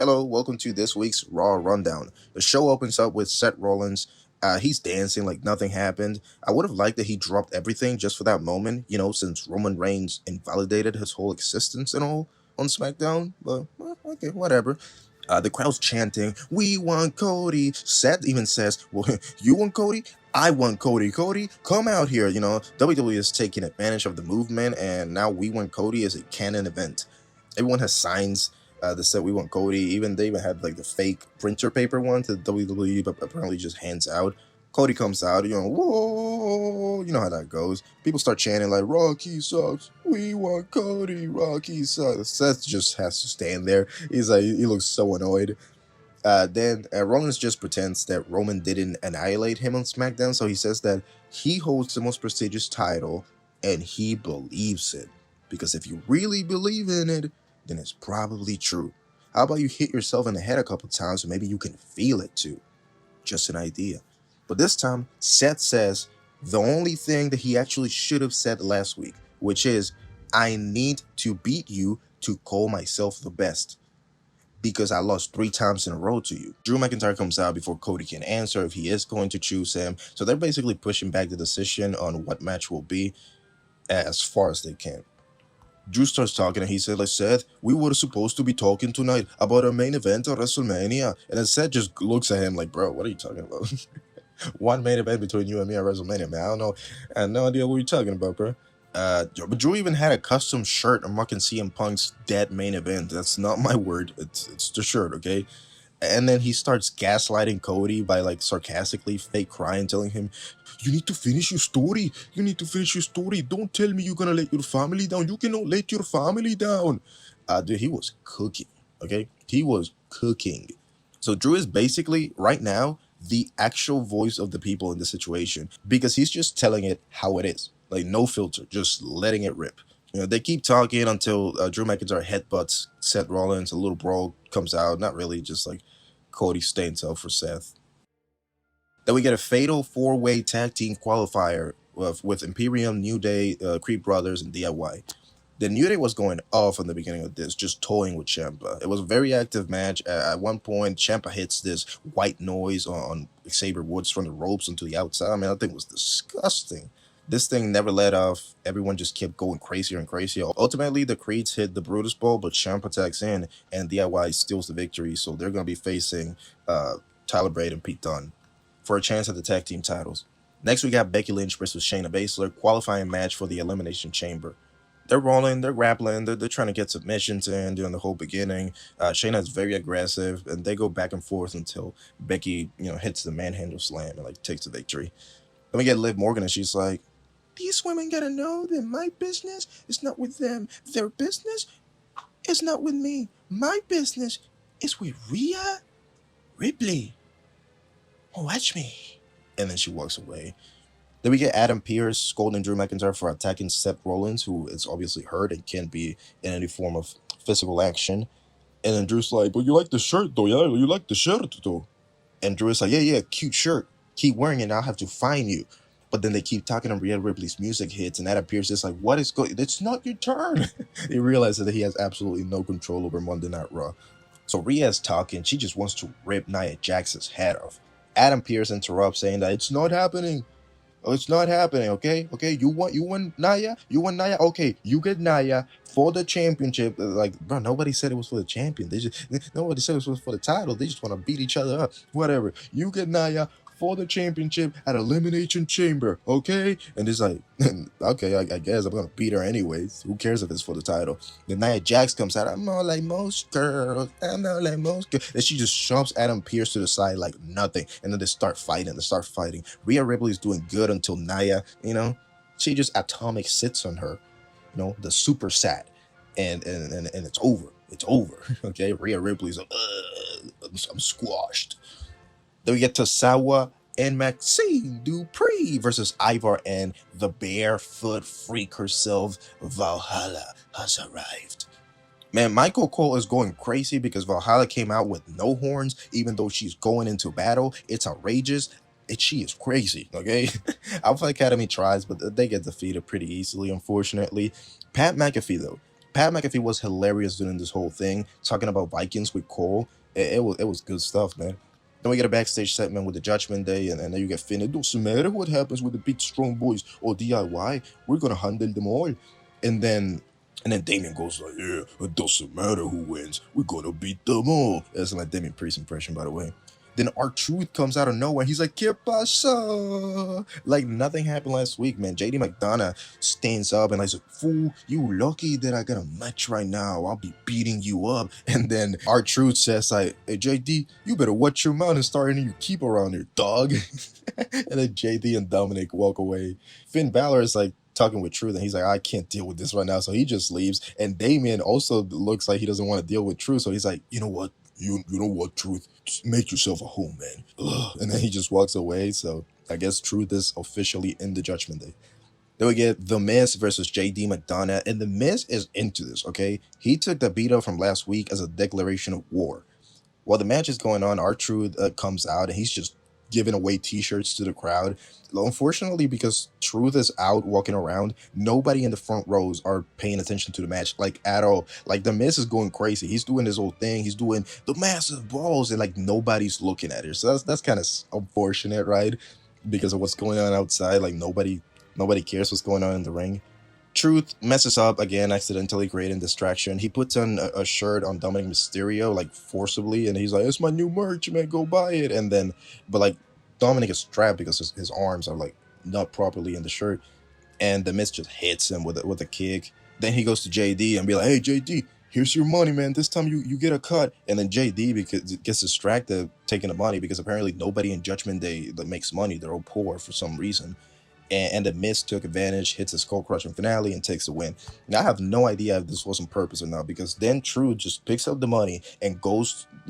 Hello, welcome to this week's Raw Rundown. The show opens up with Seth Rollins. He's dancing like nothing happened. I would have liked that he dropped everything just for that moment, since Roman Reigns invalidated his whole existence and all on SmackDown. But, okay, whatever. The crowd's chanting, "We want Cody." Seth even says, "Well, you want Cody? I want Cody. Cody, come out here." WWE is taking advantage of the movement, and now "We Want Cody" is a canon event. Everyone has signs that said "We Want Cody." Even they even had like the fake printer paper ones that WWE apparently just hands out. Cody comes out, whoa, you know how that goes. People start chanting like "Rocky sucks, we want Cody, Rocky sucks." Seth just has to stand there. He's like, he looks so annoyed. Then Rollins just pretends that Roman didn't annihilate him on SmackDown, so he says that he holds the most prestigious title and he believes it. Because if you really believe in it, then it's probably true. How about you hit yourself in the head a couple times and maybe you can feel it too? Just an idea. But this time, Seth says the only thing that he actually should have said last week, which is, "I need to beat you to call myself the best, because I lost 3 times in a row to you." Drew McIntyre comes out before Cody can answer if he is going to choose him. So they're basically pushing back the decision on what match will be as far as they can. Drew starts talking and he said, like, "Seth, we were supposed to be talking tonight about our main event at WrestleMania." And then Seth just looks at him like, "Bro, what are you talking about?" One main event between you and me at WrestleMania, man. I don't know. I have no idea what you're talking about, bro. But Drew even had a custom shirt marking CM Punk's dead main event. That's not my word. It's the shirt, okay? And then he starts gaslighting Cody by like sarcastically fake crying, telling him, "You need to finish your story. You need to finish your story. Don't tell me you're gonna let your family down. You cannot let your family down." Dude, he was cooking. Okay, he was cooking. So Drew is basically right now the actual voice of the people in the situation because he's just telling it how it is, like no filter, just letting it rip. They keep talking until Drew McIntyre headbutts Seth Rollins. A little brawl comes out. Not really, just like Cody stands up for Seth. Then we get a fatal 4-way tag team qualifier with Imperium, New Day, Creed Brothers, and DIY. The New Day was going off in the beginning of this, just toying with Ciampa. It was a very active match. At one point, Ciampa hits this white noise on Xavier Woods from the ropes onto the outside. I mean, I think it was disgusting. This thing never let off. Everyone just kept going crazier and crazier. Ultimately, the Creeds hit the Brutus Bowl, but Ciampa tags in, and DIY steals the victory. So they're going to be facing Tyler Bate and Pete Dunne for a chance at the tag team titles. Next, we got Becky Lynch versus Shayna Baszler, qualifying match for the Elimination Chamber. They're rolling, they're grappling, they're trying to get submissions in during the whole beginning. Shayna is very aggressive, and they go back and forth until Becky, hits the manhandle slam and like takes the victory. Then we get Liv Morgan, and she's like, "These women gotta know that my business is not with them. Their business is not with me. My business is with Rhea Ripley. Watch me." And then she walks away. Then we get Adam Pearce scolding Drew McIntyre for attacking Seth Rollins, who is obviously hurt and can't be in any form of physical action. And then Drew's like, "But you like the shirt though, yeah? You like the shirt though." And Drew is like, "Yeah, cute shirt. Keep wearing it and I'll have to fine you." But then they keep talking and Rhea Ripley's music hits and Adam Pearce is like, "What is going? It's not your turn." He realizes that he has absolutely no control over Monday Night Raw. So Rhea's talking. She just wants to rip Nia Jax's head off. Adam Pearce interrupts, saying that it's not happening. Oh, it's not happening, okay? Okay, you want Nia? You want Nia? Okay, you get Nia for the championship. Like, bro, nobody said it was for the champion. Nobody said it was for the title. They just want to beat each other up. Whatever. You get Nia for the championship at Elimination Chamber, okay? And it's like, okay, I guess I'm gonna beat her anyways. Who cares if it's for the title? Then Nia Jax comes out. "I'm not like most girls. I'm not like most girls." And she just shoves Adam Pearce to the side like nothing. And then they start fighting. Rhea Ripley's doing good until Nia, she just atomic sits on her, the super sat. And it's over. It's over. Okay, Rhea Ripley's like, I'm squashed. Then we get Tosawa and Maxine Dupree versus Ivar and the barefoot freak herself, Valhalla, has arrived. Man, Michael Cole is going crazy because Valhalla came out with no horns, even though she's going into battle. It's outrageous. She is crazy, okay? Alpha Academy tries, but they get defeated pretty easily, unfortunately. Pat McAfee, though, Pat McAfee was hilarious during this whole thing, talking about Vikings with Cole. It was good stuff, man. Then we get a backstage segment with the Judgment Day, and then you get Finn. It doesn't matter what happens with the big strong boys or DIY, we're gonna handle them all. And then Damien goes like, "Yeah, it doesn't matter who wins, we're gonna beat them all." That's my Damien Priest impression, by the way. Then R-Truth comes out of nowhere. He's like, "¿Qué pasa?" Like nothing happened last week, man. JD McDonough stands up and I said, "Fool, you lucky that I got a match right now. I'll be beating you up." And then R-Truth says like, "Hey JD, you better watch your mouth and start any you keep around here, dog." And then JD and Dominic walk away. Finn Balor is like talking with Truth, and he's like, "I can't deal with this right now," so he just leaves. And Damien also looks like he doesn't want to deal with Truth, so he's like, "You know what? You know what, Truth? Just make yourself a home, man." Ugh. And then he just walks away. So I guess Truth is officially in the Judgment Day. Then we get The Miz versus JD McDonough, and The Miz is into this, okay? He took the beat up from last week as a declaration of war. While the match is going on, R-Truth comes out and he's just giving away t-shirts to the crowd. Unfortunately, because Truth is out walking around, nobody in the front rows are paying attention to the match, like at all. Like the Miz is going crazy. He's doing his whole thing. He's doing the massive balls, and like nobody's looking at it. So that's kind of unfortunate, right? Because of what's going on outside. Like nobody cares what's going on in the ring. Truth messes up again, accidentally creating distraction. He puts on a shirt on Dominic Mysterio, like forcibly, and he's like, "It's my new merch, man, go buy it." And then, but like, Dominic is trapped because his arms are like not properly in the shirt, and the Miz just hits him with a kick. Then he goes to JD and be like, "Hey, JD, here's your money, man. This time you get a cut." And then JD because gets distracted taking the money because apparently nobody in Judgment Day that makes money. They're all poor for some reason, and the Miz took advantage, hits a skull crushing finale, and takes the win. Now I have no idea if this was on purpose or not, because then Truth just picks up the money and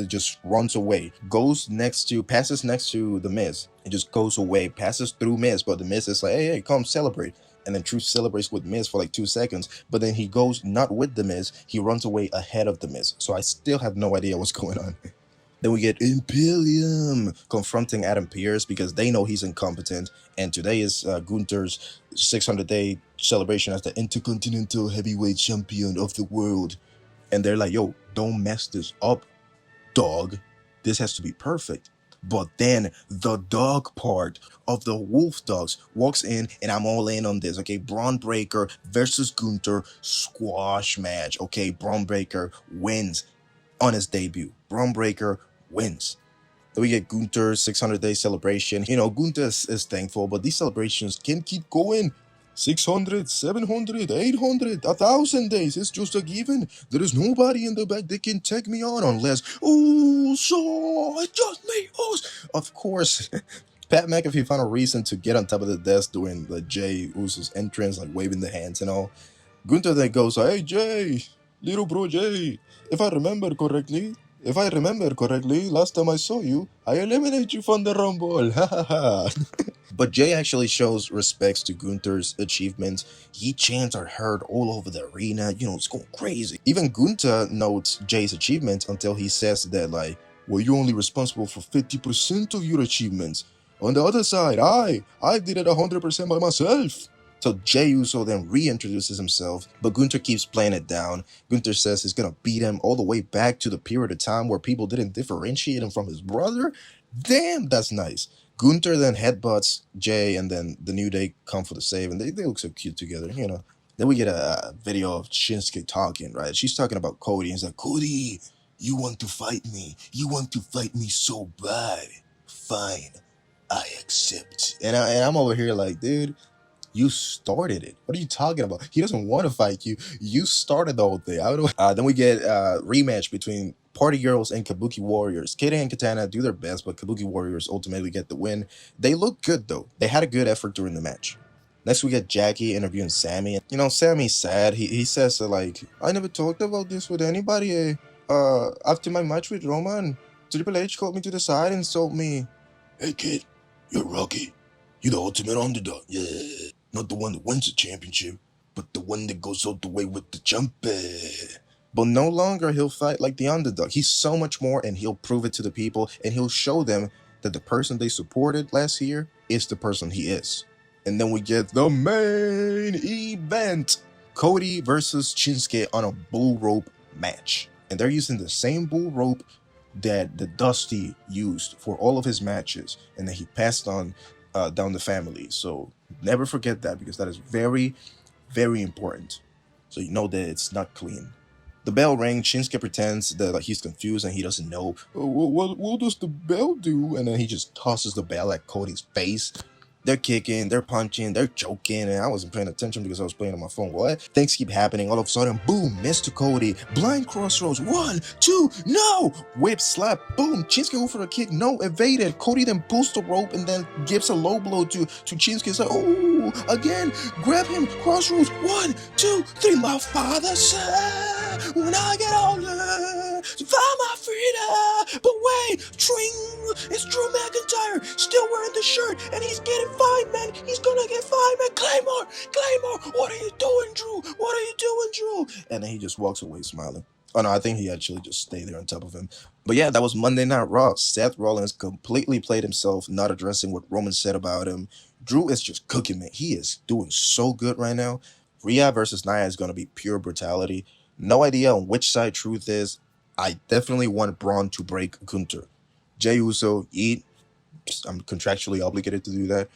just runs away, passes next to the Miz, and just goes away, passes through Miz, but the Miz is like, "Hey, come celebrate." And then Truth celebrates with Miz for like 2 seconds, but then he goes not with the Miz, he runs away ahead of the Miz. So I still have no idea what's going on. Then we get Imperium confronting Adam Pearce because they know he's incompetent. And today is Gunther's 600-day celebration as the Intercontinental Heavyweight Champion of the world. And they're like, "Yo, don't mess this up, dog. This has to be perfect." But then the dog part of the Wolf Dogs walks in, and I'm all in on this. Okay, Braun Breaker versus Gunther squash match. Okay, Braun Breaker wins on his debut. Braun Breaker wins. Then we get Gunther's 600-day celebration. You know, Gunther is thankful, but these celebrations can keep going. 600, 700, 800, 1,000 days. It's just a given. There is nobody in the back that can take me on unless, "Oh, so it's just me." Oh. Of course, Pat McAfee found a reason to get on top of the desk during the Jay Uso's entrance, like waving the hands and all. Gunther then goes, "Hey, Jay, little bro Jay, if I remember correctly, last time I saw you, I eliminated you from the Rumble." Ha ha ha. But Jay actually shows respects to Gunther's achievements. He chants are heard all over the arena. You know, it's going crazy. Even Gunther notes Jay's achievements until he says that, like, "Well, you're only responsible for 50% of your achievements. On the other side, I did it 100% by myself." So Jey Uso then reintroduces himself, but Gunther keeps playing it down. Gunther says he's gonna beat him all the way back to the period of time where people didn't differentiate him from his brother. Damn, that's nice. Gunther then headbutts Jay, and then the New Day come for the save, and they look so cute together, you know. Then we get a video of Shinsuke talking, right? She's talking about Cody, and he's like, "Cody, you want to fight me? You want to fight me so bad? Fine, I accept." And I'm over here like, dude, you started it. What are you talking about? He doesn't want to fight you. You started the whole thing. I don't know. Then we get a rematch between Party Girls and Kabuki Warriors. Kaden and Katana do their best, but Kabuki Warriors ultimately get the win. They look good, though. They had a good effort during the match. Next, we get Jackie interviewing Sammy. You know, Sammy's sad. He says, like, "I never talked about this with anybody. After my match with Roman, Triple H called me to the side and told me, 'Hey, kid, you're Rocky. You're the ultimate underdog. Yeah. Not the one that wins the championship, but the one that goes all the way with the champion.' But no longer he'll fight like the underdog. He's so much more, and he'll prove it to the people, and he'll show them that the person they supported last year is the person he is." And then we get the main event. Cody versus Shinsuke on a bull rope match. And they're using the same bull rope that the Dusty used for all of his matches, and then he passed on down the family. So never forget that, because that is very, very important. So you know that it's not clean. The bell rings. Shinsuke pretends that like, he's confused and he doesn't know. Oh, what does the bell do? And then he just tosses the bell at Cody's face. They're kicking, they're punching, they're joking, and I wasn't paying attention because I was playing on my phone. What? Things keep happening. All of a sudden, boom, miss to Cody. Blind crossroads. 1, 2, no! Whip, slap, boom. Shinsuke go for the kick. No, evaded. Cody then pulls the rope and then gives a low blow to Shinsuke. It's like, oh, again, grab him. Crossroads. 1, 2, 3. My father said, when I get older, to find my freedom. But wait, it's Drew McIntyre still wearing the shirt, and he's getting fined, man. He's gonna get fined, man. Claymore, what are you doing, Drew? What are you doing, Drew? And then he just walks away smiling. Oh no, I think he actually just stayed there on top of him. But yeah, that was Monday Night Raw. Seth Rollins completely played himself, not addressing what Roman said about him. Drew is just cooking, man. He is doing so good right now. Rhea versus Nia is gonna be pure brutality. No idea on which side truth is. I definitely want Braun to break Gunther. Jey Uso, eat. I'm contractually obligated to do that.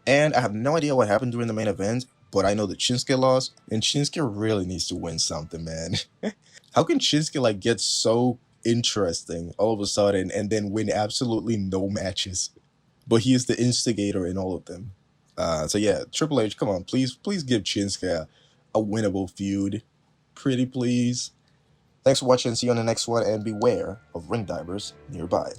And I have no idea what happened during the main event, but I know that Shinsuke lost, and Shinsuke really needs to win something, man. How can Shinsuke like get so interesting all of a sudden and then win absolutely no matches? But he is the instigator in all of them. So yeah, Triple H, come on, please give Shinsuke a winnable feud. Pretty please. Thanks for watching, see you on the next one, and beware of ring divers nearby.